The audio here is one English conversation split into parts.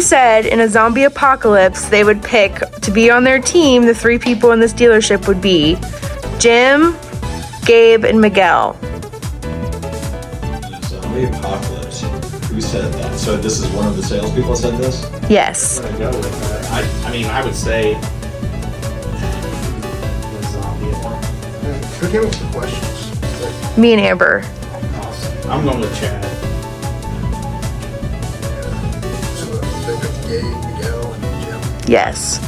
Who said in a zombie apocalypse they would pick to be on their team? The 3 people in this dealership would be Jim, Gabe, and Miguel. Zombie apocalypse. Who said that? So this is one of the salespeople said this? Yes. I'm gonna go with that. I mean, I would say the zombie one. Who came up with the questions? Me and Amber. Awesome. I'm going with Chad. So they picked Gabe, Miguel, and Jim. Yes.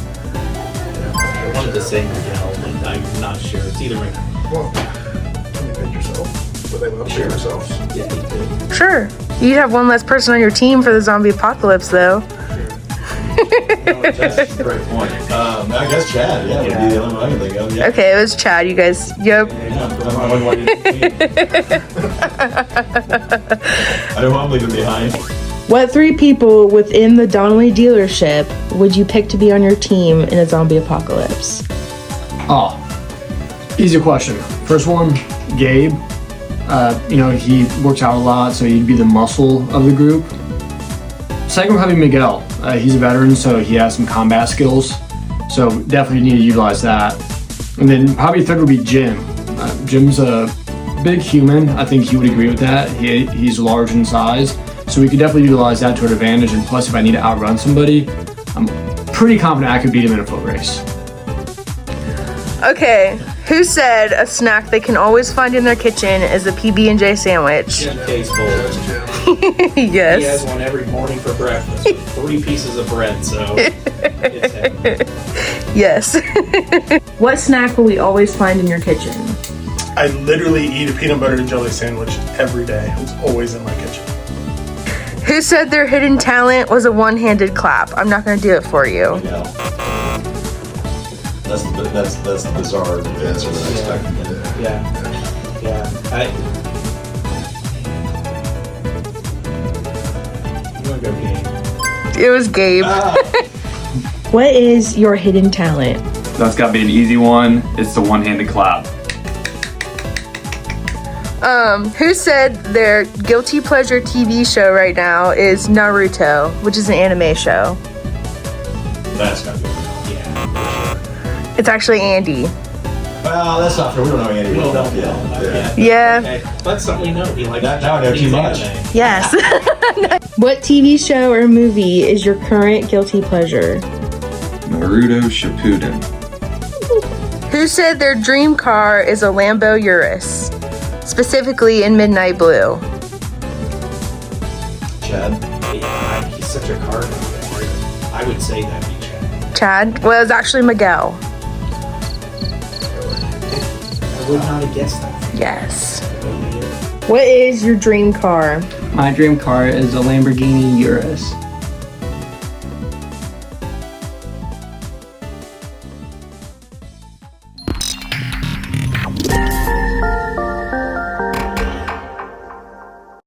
I wanted to say Miguel, but I'm not sure. It's either way. Well, can you pick yourself? Will they upgrade themselves? Yeah, he did. Sure. You'd have one less person on your team for the zombie apocalypse, though. That's a great point. I guess Chad, would be the only one I can think of. Yeah. Okay, it was Chad. You guys, yep. I don't want to leave him behind. What 3 people within the Donnelly dealership would you pick to be on your team in a zombie apocalypse? Oh, easy question. First one, Gabe. He works out a lot, so he'd be the muscle of the group. Second, probably Miguel. He's a veteran, so he has some combat skills. So definitely need to utilize that. And then probably third would be Jim. Jim's a big human. I think he would agree with that. He's large in size, so we could definitely utilize that to our advantage. And plus, if I need to outrun somebody, I'm pretty confident I could beat him in a foot race. Okay, who said a snack they can always find in their kitchen is a PB&J sandwich? Jim Case Bowl. He Yes. has one every morning for breakfast. 3 pieces of bread, so it's heavy. Yes. What snack will we always find in your kitchen? I literally eat a peanut butter and jelly sandwich every day. It's always in my kitchen. Who said their hidden talent was a one-handed clap? I'm not going to do it for you. Yeah. That's the bizarre answer that I expected. Yeah. I'm gonna go Gabe. It was Gabe. What is your hidden talent? That's got to be an easy one. It's the one-handed clap. Who said their guilty pleasure TV show right now is Naruto, which is an anime show? That's got to be. Yeah. It's actually Andy. Well, that's not fair. We don't know any We don't know. Yeah. Yeah. Okay. That's something we know. He likes Now I know too much. anime. Yes. What TV show or movie is your current guilty pleasure? Naruto Shippuden. Who said their dream car is a Lambo Urus, specifically in midnight blue? Chad. Yeah, he's such a car guy. I would say that'd be Chad. Chad? Well, it was actually Miguel. I would not have guessed that. Yes. What is your dream car? My dream car is a Lamborghini Urus.